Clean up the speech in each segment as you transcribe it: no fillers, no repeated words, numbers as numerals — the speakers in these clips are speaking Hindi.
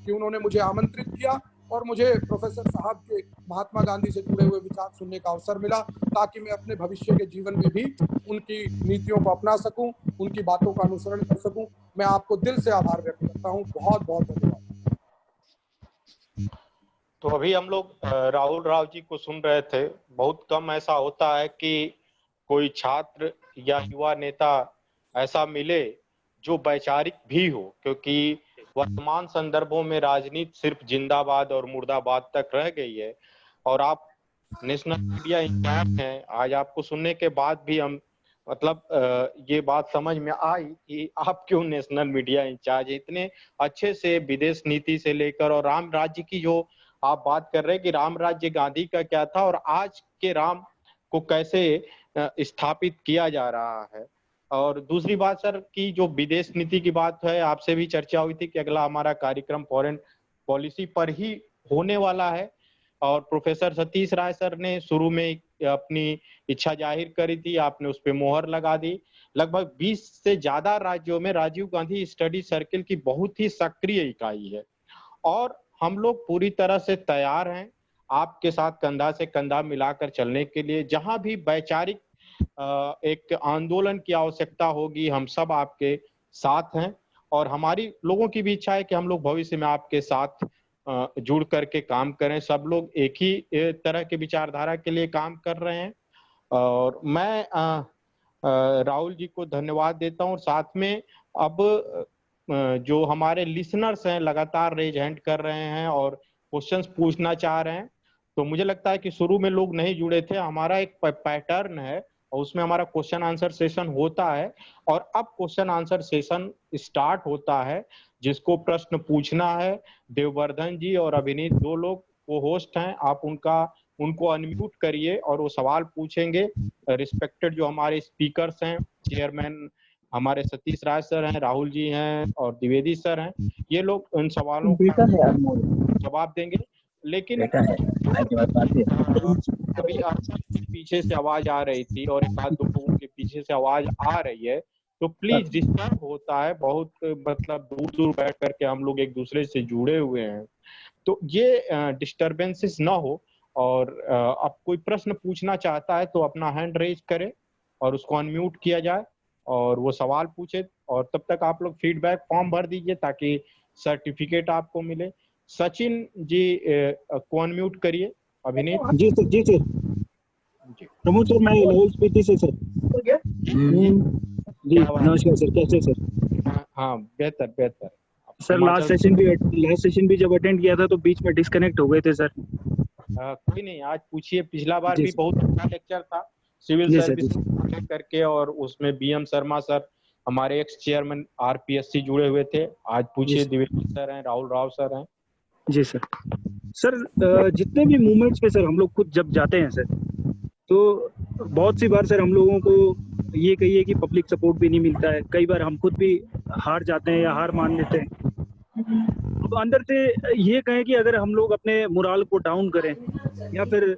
कि उन्होंने मुझे आमंत्रित किया और मुझे प्रोफेसर साहब के महात्मा गांधी से जुड़े हुए विचार सुनने का अवसर मिला, ताकि मैं अपने भविष्य के जीवन में भी उनकी नीतियों को अपना सकूं, उनकी बातों का अनुसरण कर सकूं। मैं आपको दिल से आभार व्यक्त करता हूं। बहुत बहुत धन्यवाद। तो अभी हम लोग राहुल राव जी को सुन रहे थे। बहुत कम ऐसा होता है कि कोई छात्र या युवा नेता ऐसा मिले जो वैचारिक भी हो, क्योंकि वर्तमान संदर्भों में राजनीति सिर्फ जिंदाबाद और मुर्दाबाद तक रह गई है। और आप नेशनल मीडिया इंचार्ज हैं। आज आपको सुनने के बाद भी हम ये बात समझ में आई कि आप क्यों नेशनल मीडिया इंचार्ज, इतने अच्छे से विदेश नीति से लेकर और राम राज्य की जो आप बात कर रहे हैं कि राम राज्य गांधी का क्या था और आज के राम को कैसे स्थापित किया जा रहा है। और दूसरी बात सर की जो विदेश नीति की बात है, आपसे भी चर्चा हुई थी कि अगला हमारा कार्यक्रम फॉरेन पॉलिसी पर ही होने वाला है। और प्रोफेसर सतीश राय सर ने शुरू में अपनी इच्छा जाहिर करी थी, आपने उस पर मोहर लगा दी। लगभग 20 से ज्यादा राज्यों में राजीव गांधी स्टडी सर्किल की बहुत ही सक्रिय इकाई है और हम लोग पूरी तरह से तैयार हैं आपके साथ कंधा से कंधा मिलाकर चलने के लिए। जहां भी वैचारिक एक आंदोलन की आवश्यकता होगी, हम सब आपके साथ हैं और हमारी लोगों की भी इच्छा है कि हम लोग भविष्य में आपके साथ जुड़ करके काम करें। सब लोग एक ही तरह के विचारधारा के लिए काम कर रहे हैं और मैं राहुल जी को धन्यवाद देता हूं। और साथ में अब जो हमारे लिसनर्स हैं लगातार रेज हैंड कर रहे हैं और क्वेश्चंस पूछना चाह रहे हैं। तो मुझे लगता है कि शुरू में लोग नहीं जुड़े थे, हमारा एक पैटर्न है और उसमें हमारा क्वेश्चन आंसर सेशन होता है और अब क्वेश्चन आंसर सेशन स्टार्ट होता है। जिसको प्रश्न पूछना है, देववर्धन जी और अभिनीत दो लोग वो होस्ट हैं, आप उनको अनम्यूट करिए और वो सवाल पूछेंगे। रिस्पेक्टेड जो हमारे स्पीकर्स हैं, चेयरमैन हमारे सतीश राय सर हैं, राहुल जी हैं और द्विवेदी सर हैं, ये लोग उन सवालों का जवाब देंगे। लेकिन अभी पीछे से आवाज आ रही थी और एक आध दो लोगों के पीछे से आवाज आ रही है, तो प्लीज डिस्टर्ब होता है बहुत, दूर दूर बैठ करके हम लोग एक दूसरे से जुड़े हुए हैं, तो ये डिस्टर्बेंसेस ना हो। और अब कोई प्रश्न पूछना चाहता है तो अपना हैंड रेज करे और उसको अनम्यूट किया जाए और वो सवाल पूछे। और तब तक आप लोग फीडबैक फॉर्म भर दीजिए ताकि सर्टिफिकेट आपको मिले। सचिन जी को अनम्यूट करिए। अभिनीत जी सर, जी सर, प्रमोद सर, मैं लेवल स्पीच से सर। जी नमस्कार सर, कैसे सर? हाँ बेहतर बेहतर सर। लास्ट सेशन भी जब अटेंड किया था तो बीच में डिस्कनेक्ट हो गए थे सर। कोई नहीं, आज पूछिए। पिछला बार भी बहुत अच्छा लेक्चर था सिविल सर्विस करके और उसमें बीएम शर्मा सर हमारे एक्स चेयरमैन आरपीएससी जुड़े हुए थे। आज पूछिए, द्विवेदी सर हैं, राहुल राव सर हैं। जी सर। सर जितने भी मूवमेंट्स पे सर हम लोग खुद जब जाते हैं सर, तो बहुत सी बार सर हम लोगों को ये कहिए कि पब्लिक सपोर्ट भी नहीं मिलता है। कई बार हम खुद भी हार जाते हैं या हार मान लेते हैं। तो अंदर से ये कहें कि अगर हम लोग अपने मोराल को डाउन करें या फिर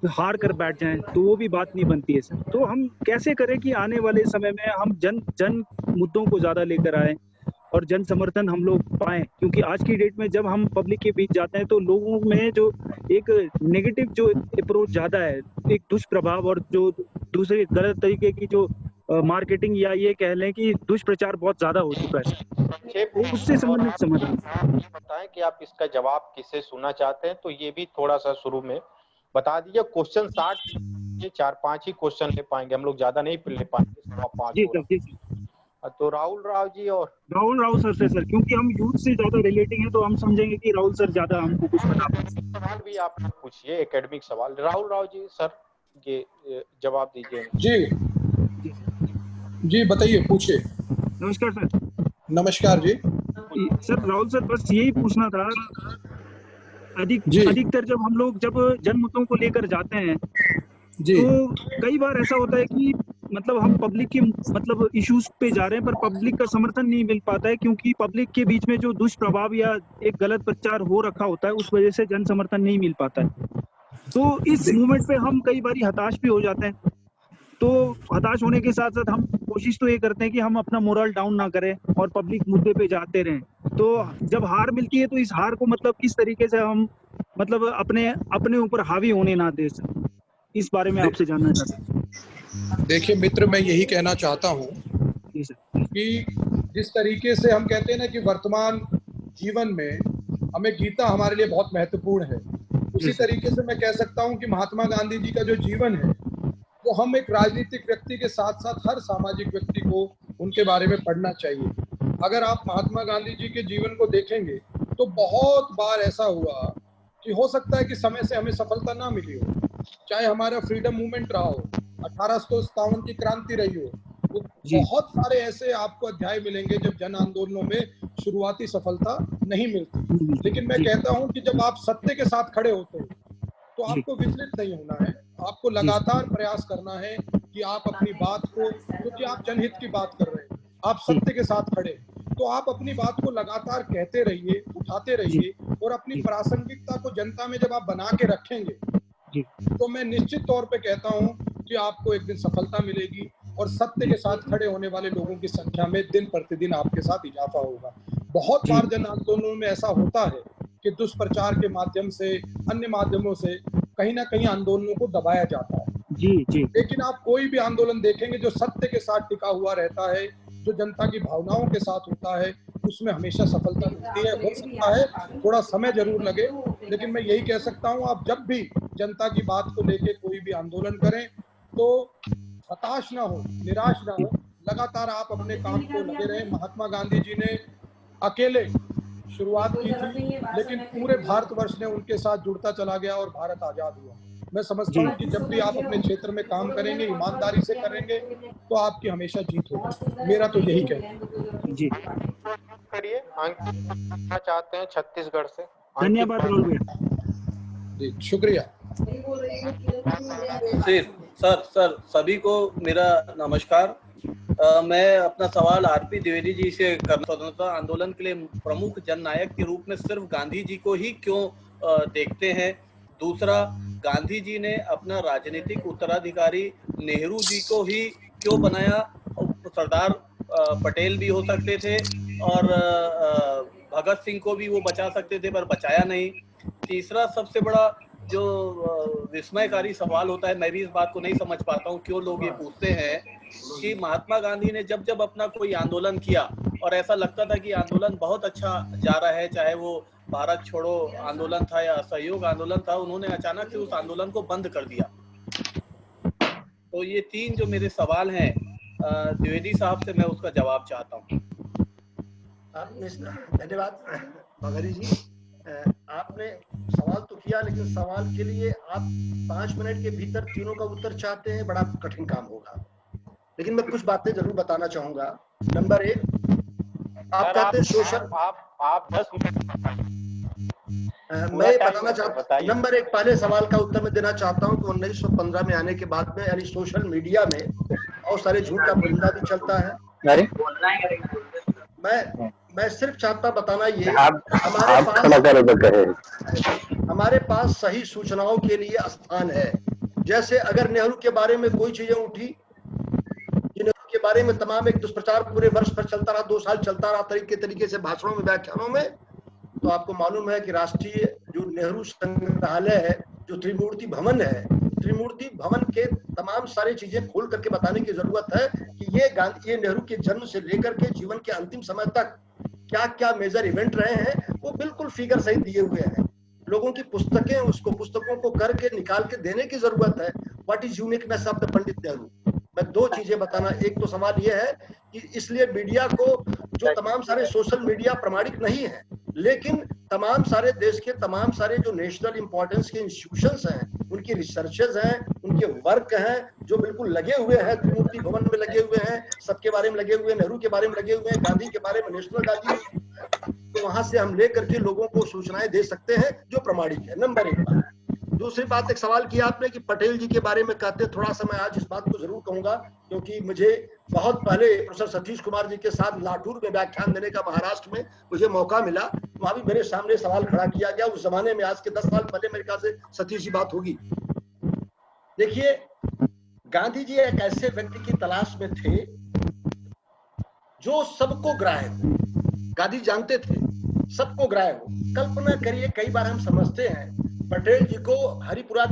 हार कर बैठ जाएं तो वो भी बात नहीं बनती है सर। तो हम कैसे करें कि आने वाले समय में हम जन मुद्दों को ज्यादा लेकर आए और जन समर्थन हम लोग पाएं, क्योंकि आज की डेट में जब हम पब्लिक के बीच जाते हैं तो लोगों में जो एक नेगेटिव जो अप्रोच ज्यादा है, एक दुष्प्रभाव और जो दूसरे गलत तरीके की जो मार्केटिंग या ये कह लें कि दुष्प्रचार बहुत ज्यादा हो चुका है। उससे संबंधित समाधान बताएं कि आप इसका जवाब किससे सुनना चाहते हैं, तो ये भी थोड़ा सा शुरू में बता दीजिए। क्वेश्चन 60, ये 4-5 ही क्वेश्चन ले पाएंगे हम लोग, ज्यादा नहीं ले पाएंगे। तो राहुल राव जी और राहुल राव सर से सर, क्योंकि हम यूथ से ज्यादा रिलेटिंग है तो हम समझेंगे कि राहुल सर ज्यादा हमको कुछ बता पाएंगे। सवाल भी आप पूछिए, एकेडमिक सवाल। राहुल राव जी सर ये जवाब दीजिए। जी जी बताइए, पूछिए। नमस्कार सर। नमस्कार जी। सर राहुल सर, बस यही पूछना था, अधिकतर जब हम लोग जन मुद्दों को लेकर जाते हैं तो कई बार ऐसा होता है कि मतलब हम पब्लिक के मतलब इश्यूज पे जा रहे हैं पर पब्लिक का समर्थन नहीं मिल पाता है, क्योंकि पब्लिक के बीच में जो दुष्प्रभाव या एक गलत प्रचार हो रखा होता है उस वजह से जन समर्थन नहीं मिल पाता है। तो इस मूवमेंट पे हम कई बार हताश भी हो जाते हैं। तो हताश होने के साथ साथ हम कोशिश तो ये करते हैं कि हम अपना मोरल डाउन ना करें और पब्लिक मुद्दे पे जाते रहें। तो जब हार मिलती है तो इस हार को मतलब किस तरीके से हम मतलब अपने अपने ऊपर हावी होने ना दे सकें, इस बारे में आपसे जानना चाहते हैं। देखिए मित्र, मैं यही कहना चाहता हूँ जी सर। कि जिस तरीके से हम कहते हैं ना कि वर्तमान जीवन में हमें गीता हमारे लिए बहुत महत्वपूर्ण है, उसी तरीके से मैं कह सकता हूँ कि महात्मा गांधी जी का जो जीवन है वो हम एक राजनीतिक व्यक्ति के साथ साथ हर सामाजिक व्यक्ति को उनके बारे में पढ़ना चाहिए। अगर आप महात्मा गांधी जी के जीवन को देखेंगे तो बहुत बार ऐसा हुआ कि हो सकता है कि समय से हमें सफलता ना मिली हो, चाहे हमारा फ्रीडम मूवमेंट रहा हो, 1857 की क्रांति रही हो, वो जी बहुत सारे ऐसे आपको अध्याय मिलेंगे जब जन आंदोलनों में शुरुआती सफलता नहीं मिलती। लेकिन मैं जी कहता हूं कि जब आप सत्य के साथ खड़े होते हैं तो जी आपको विचलित नहीं होना है, आपको जी लगातार प्रयास करना है कि आप अपनी बात को, क्योंकि आप जनहित की बात कर रहे हैं, आप जी सत्य के साथ खड़े हैं, तो आप अपनी बात को लगातार कहते रहिए, उठाते जी रहिए, और अपनी जी प्रासंगिकता को जनता में जब आप बना के रखेंगे जी तो मैं निश्चित तौर पे कहता हूं कि आपको एक दिन सफलता मिलेगी और सत्य के साथ खड़े होने वाले लोगों की संख्या में दिन प्रतिदिन आपके साथ इजाफा होगा। बहुत जी बार जन आंदोलनों में ऐसा होता है कि दुष्प्रचार के माध्यम से, अन्य माध्यमों से कहीं ना कहीं आंदोलनों को दबाया जाता है, जी जी लेकिन आप कोई भी आंदोलन देखेंगे जो सत्य के साथ टिका हुआ रहता है, जो जनता की भावनाओं के साथ होता है, उसमें हमेशा सफलता मिलती है। हो सकता है थोड़ा समय जरूर लगे, लेकिन मैं यही कह सकता हूं, आप जब भी जनता की बात को लेके कोई भी आंदोलन करें तो हताश ना हो, निराश ना हो, लगातार आप अपने काम को लगे रहें। महात्मा गांधी जी ने अकेले शुरुआत की थी, लेकिन पूरे भारतवर्ष ने उनके साथ जुड़ता चला गया और भारत आजाद हुआ। मैं समझता जी हूँ कि जब भी आप अपने क्षेत्र में काम करेंगे, ईमानदारी से करेंगे, तो आपकी हमेशा जीत होगी। मेरा तो यही कहना है। जी करिए, अंकित करना चाहते हैं छत्तीसगढ़ से। अंकित धन्यवाद राहुल भैया। जी शुक्रिया। सर सर सभी को मेरा नमस्कार। मैं अपना सवाल आरपी द्विवेदी जी से करना। स्वतंत्रता आंदोलन के लिए प्रमुख जननायक के रूप में सिर्फ गांधी जी को ही क्यों देखते हैं? दूसरा, गांधी जी ने अपना राजनीतिक उत्तराधिकारी नेहरू जी को ही क्यों बनाया? सरदार पटेल भी हो सकते थे और भगत सिंह को भी वो बचा सकते थे, पर बचाया नहीं। तीसरा सबसे बड़ा जो विस्मयकारी सवाल होता है, मैं भी इस बात को नहीं समझ पाता हूँ क्यों लोग ये पूछते हैं कि महात्मा गांधी ने जब जब अपना कोई आंदोलन किया और ऐसा लगता था कि आंदोलन बहुत अच्छा जा रहा है, चाहे वो भारत छोड़ो आंदोलन था या असहयोग आंदोलन था, उन्होंने अचानक से उस आंदोलन को बंद कर दिया। तो ये तीन जो मेरे सवाल हैं द्विवेदी साहब से, मैं उसका जवाब चाहता हूँ। धन्यवाद बघेरी जी। आपने सवाल तो किया, लेकिन सवाल के लिए आप 5 मिनट के भीतर तीनों का उत्तर चाहते हैं, बड़ा कठिन काम होगा। लेकिन मैं कुछ बातें जरूर बताना चाहूंगा। नंबर 1, आप कहते हैं सोशल, आप 10 मिनट मैं बताना चाहता हूँ। नंबर 1, पहले सवाल का उत्तर मैं देना चाहता हूँ कि 1915 में आने के बाद में, यानी सोशल मीडिया में बहुत सारे झूठ का परिंदा भी चलता है। मैं सिर्फ चाहता बताना ये, हमारे पास सही सूचनाओं के लिए स्थान है। जैसे अगर नेहरू के बारे में कोई चीजें उठी, नेहरू के बारे में तमाम एक दुष्प्रचार पूरे वर्ष भर चलता रहा, 2 साल चलता रहा, तरीके से भाषणों में, व्याख्यानों में, तो आपको मालूम है कि राष्ट्रीय जो नेहरू संग्रहालय है, जो त्रिमूर्ति भवन है, त्रिमूर्ति भवन के तमाम सारी चीजें खोल करके बताने की जरूरत है कि ये नेहरू के जन्म से लेकर के जीवन के अंतिम समय तक क्या क्या मेजर इवेंट रहे हैं, वो बिल्कुल फिगर सहित दिए हुए हैं। लोगों की पुस्तकें, उसको पुस्तकों को करके निकाल के देने की जरूरत है। What is uniqueness of the Pandit Nehru? मैं 2 चीजें बताना। एक तो सवाल ये है कि इसलिए मीडिया को, जो तमाम सारे सोशल मीडिया प्रमाणिक नहीं है, लेकिन तमाम सारे देश के तमाम सारे जो नेशनल इंपॉर्टेंस के इंस्टीट्यूशंस हैं, उनकी रिसर्चेज हैं, उनके वर्क हैं, जो बिल्कुल लगे हुए हैं, त्रिमूर्ति भवन में लगे हुए हैं, सबके बारे में लगे हुए हैं, नेहरू के बारे में लगे हुए हैं, गांधी के बारे में, नेशनल गांधी, तो वहां से हम लेकर के लोगों को सूचनाएं दे सकते हैं जो प्रमाणिक है। नंबर 1 बात। दूसरी बात, एक सवाल किया आपने कि पटेल जी के बारे में कहते, थोड़ा सा मैं आज इस बात को जरूर कहूंगा, क्योंकि मुझे बहुत पहले प्रोफेसर सतीश कुमार जी के साथ लातूर में व्याख्यान देने का महाराष्ट्र में मुझे मौका मिला। वहां भी मेरे सामने सवाल खड़ा किया गया। उस जमाने में, आज के 10 साल पहले मेरे ख्याल से सतीश जी बात होगी। देखिए, गांधी जी एक ऐसे व्यक्ति की तलाश में थे जो सबको ग्राह्य हो। गांधी जानते थे सबको ग्राह्य हो। कल्पना करिए, कई बार हम समझते हैं पटेल जी को हरिपुरा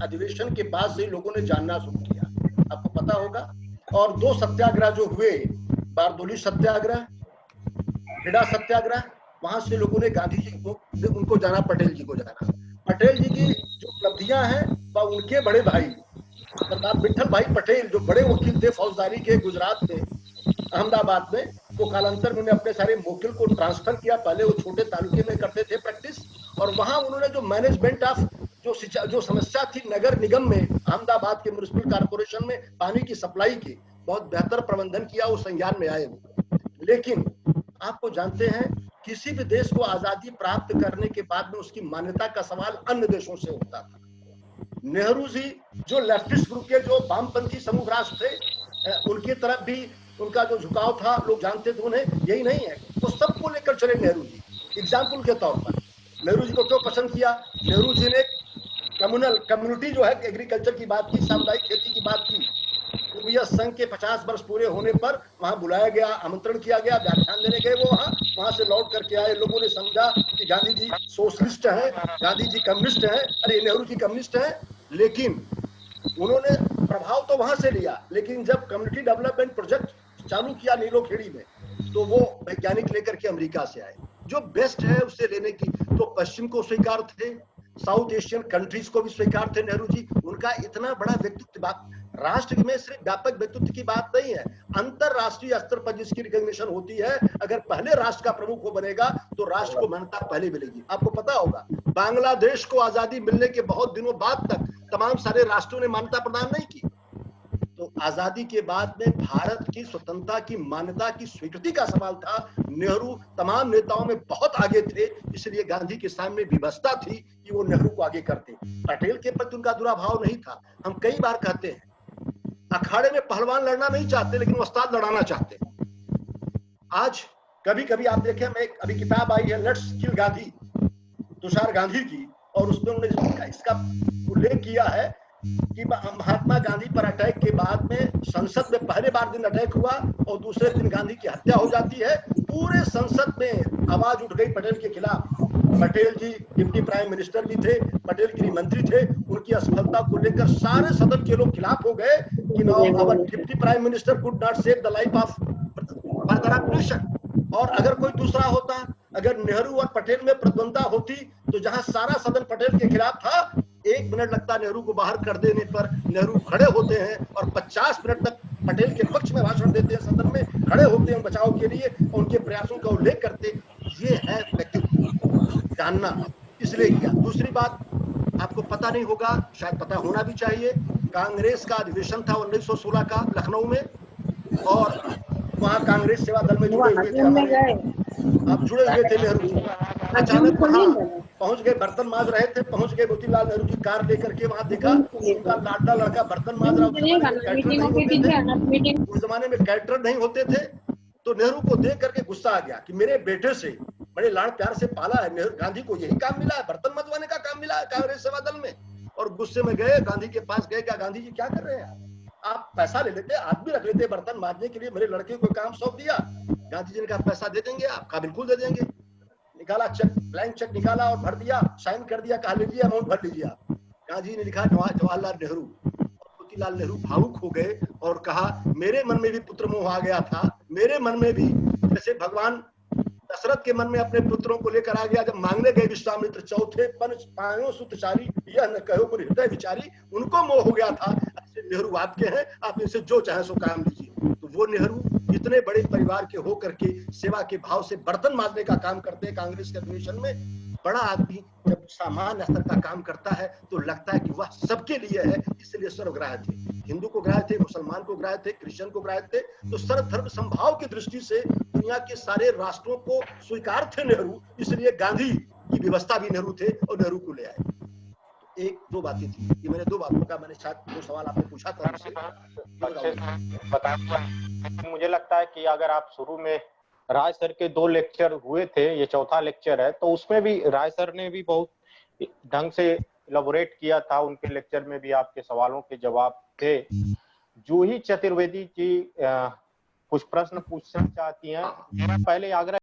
अधिवेशन के बाद से लोगों ने जानना शुरू किया, आपको पता होगा। और 2 सत्याग्रह जो हुए, बारदोली सत्याग्रह, खेड़ा सत्याग्रह, वहां से लोगों ने गांधी जी को, उनको जाना, पटेल जी को जाना। पटेल जी की जो उपलब्धियां हैं वह उनके बड़े भाई सरदार विठल भाई पटेल, जो बड़े वकील थे फौजदारी के गुजरात में, अहमदाबाद में, वो कालांतर में अपने सारे मोकिल को ट्रांसफर किया। पहले वो छोटे तालुके में करते थे प्रैक्टिस, और वहां उन्होंने जो मैनेजमेंट ऑफ जो समस्या थी नगर निगम में, अहमदाबाद के म्युनिसिपल कॉर्पोरेशन में पानी की सप्लाई की, बहुत बेहतर प्रबंधन किया, वो संज्ञान में आए। लेकिन आपको जानते हैं, किसी भी देश को आजादी प्राप्त करने के बाद में उसकी मान्यता का सवाल अन्य देशों से होता था। नेहरू जी जो लेफ्टिस्ट ग्रुप के जो वामपंथी समूह राष्ट्र थे, उनकी तरफ भी उनका जो झुकाव था, लोग जानते थे उन्हें, यही नहीं है, वो सबको लेकर चले नेहरू जी। एग्जाम्पल के तौर पर नेहरू जी को क्यों पसंद किया? नेहरू जी ने कम्युनिटी जो है एग्रीकल्चर की बात की, सामुदायिक खेती की बात की। सोवियत संघ के 50 वर्ष पूरे होने पर वहां बुलाया गया, आमंत्रण किया गया, व्याख्यान देने गए वो वहां से लौट करके आए। लोगों ने समझा कि गांधी जी सोशलिस्ट हैं, गांधी जी कम्युनिस्ट हैं, अरे नेहरू जी कम्युनिस्ट हैं। लेकिन उन्होंने प्रभाव तो वहां से लिया, लेकिन जब कम्युनिटी डेवलपमेंट प्रोजेक्ट चालू किया नीलोखेड़ी में, तो वो वैज्ञानिक लेकर के अमेरिका से आए। जो बेस्ट है उससे लेने की तो पश्चिम को स्वीकार थे, साउथ एशियन कंट्रीज को भी स्वीकार थे नेहरू जी। उनका इतना बड़ा व्यक्तित्व, राष्ट्र में सिर्फ व्यापक व्यक्तित्व की बात नहीं है, अंतरराष्ट्रीय स्तर पर जिसकी रिकॉग्निशन होती है, अगर पहले राष्ट्र का प्रमुख वो बनेगा तो राष्ट्र को मान्यता पहले मिलेगी। आपको पता होगा, बांग्लादेश को आजादी मिलने के बहुत दिनों बाद तक तमाम सारे राष्ट्रों ने मान्यता प्रदान नहीं की। तो आजादी के बाद में भारत की स्वतंत्रता की मान्यता की स्वीकृति का सवाल था। नेहरू तमाम नेताओं में बहुत आगे थे, इसलिए गांधी के सामने विवशता थी कि वो नेहरू को आगे करते। पटेल के प्रति उनका दुराभाव नहीं था। हम कई बार कहते हैं, अखाड़े में पहलवान लड़ना नहीं चाहते, लेकिन उस्ताद लड़ाना चाहते। आज कभी कभी आप देखें, मैं अभी किताब आई है लेट्स किल गांधी, तुषार गांधी की, और उसमें उन्होंने इसका उल्लेख किया है कि महात्मा गांधी पर अटैक के बाद में संसद में पहले बार दिन अटैक हुआ और दूसरे दिन गांधी की हत्या हो जाती है। पूरे संसद में आवाज उठ गई पटेल के खिलाफ। पटेल जी डिप्टी प्राइम मिनिस्टर भी थे, पटेल गृह मंत्री थे, उनकी असफलता को लेकर सारे सदन के लोग खिलाफ हो गए कि no our deputy prime minister could not save the life of बरदरा पुरुषन। और अगर कोई दूसरा होता, अगर नेहरू और पटेल में प्रतिद्वंदता होती, तो जहां सारा सदन पटेल के खिलाफ था, 1 मिनट लगता नेहरू को बाहर कर देने पर, नेहरू खड़े होते हैं और 50 मिनट तक पटेल के पक्ष में भाषण देते हैं, सदन में खड़े होते हैं बचाव के लिए, उनके प्रयासों का उल्लेख करते। ये है व्यक्तित्व जानना, इसलिए किया। दूसरी बात आपको पता नहीं होगा, शायद पता होना भी चाहिए, कांग्रेस का अधिवेशन था 1916 का लखनऊ में, और वहाँ कांग्रेस सेवा दल में जुड़े हुए थे हमारे, अब जुड़े हुए थे नेहरू जी। अचानक वहाँ पहुंच गए, बर्तन मांज रहे थे, पहुंच गए मोतीलाल नेहरू जी कार लेकर के, वहां देखा उनका लाडला लड़का बर्तन मांज रहा। उस जमाने में कैरेक्टर नहीं होते थे, तो नेहरू को देख करके गुस्सा आ गया कि मेरे बेटे से बड़े लाड़ प्यार से पाला है, नेहरू गांधी को यही काम मिला है, बर्तन मजवाने का काम मिला है कांग्रेस सेवा दल में। और गुस्से में गए गांधी के पास, गए, क्या गांधी जी क्या कर रहे हैं आप पैसा ले लेते, आदमी रख लेते बर्तन मांजने के लिए, मेरे लड़के को काम सौंप दिया। गांधी जी ने कहा पैसा दे देंगे आपका, बिल्कुल दे देंगे। निकाला चेक, ब्लैंक चेक निकाला और भर दिया, साइन कर दिया, कहा लीजिए अमाउंट भर लीजिए आप। गांधी ने लिखा जवाहरलाल नेहरू। मोतीलाल नेहरू भावुक हो गए और कहा मेरे मन में भी पुत्र मोह आ गया था, मेरे मन में भी, जैसे भगवान दशरथ के मन में अपने पुत्रों को लेकर आ गया, जब मांगने गए विश्वामित्र चौथे पंच पायों सुतचारी, यह न कहो मुनि हृदय विचारी, उनको मोह हो गया था। ऐसे नेहरू आपके हैं, आप इनसे जो चाहे सो काम लीजिए। तो वो नेहरू इतने बड़े परिवार के होकर के सेवा के भाव से बर्तन मांजने का काम करते हैं कांग्रेस के अधिवेशन में। बड़ा आदमी जब सामान्य स्तर का काम करता है तो लगता है कि वह सबके लिए है, इसलिए सर्वग्राह्य थे। हिंदू को ग्राह्य थे, मुसलमान को ग्राह्य थे, क्रिश्चियन को ग्राह्य थे। तो सर्वधर्म संभाव की दृष्टि से दुनिया के सारे राष्ट्रों को स्वीकार थे नेहरू, इसलिए गांधी की व्यवस्था भी नेहरू थे और नेहरू को ले आए। एक दो बातें थी, ये मैंने 2 बातों का, मैंने शायद 2 सवाल आपने पूछा था मुझसे, मुझे लगता है कि अगर आप शुरू में राज सर के 2 लेक्चर हुए थे, ये चौथा लेक्चर है, तो उसमें भी राज सर ने भी बहुत ढंग से इलैबोरेट किया था। उनके लेक्चर में भी आपके सवालों के जवाब थे। जूही चतुर्वेदी जी कुछ प्रश्न पूछना चाहती हैं। पहले आग्रह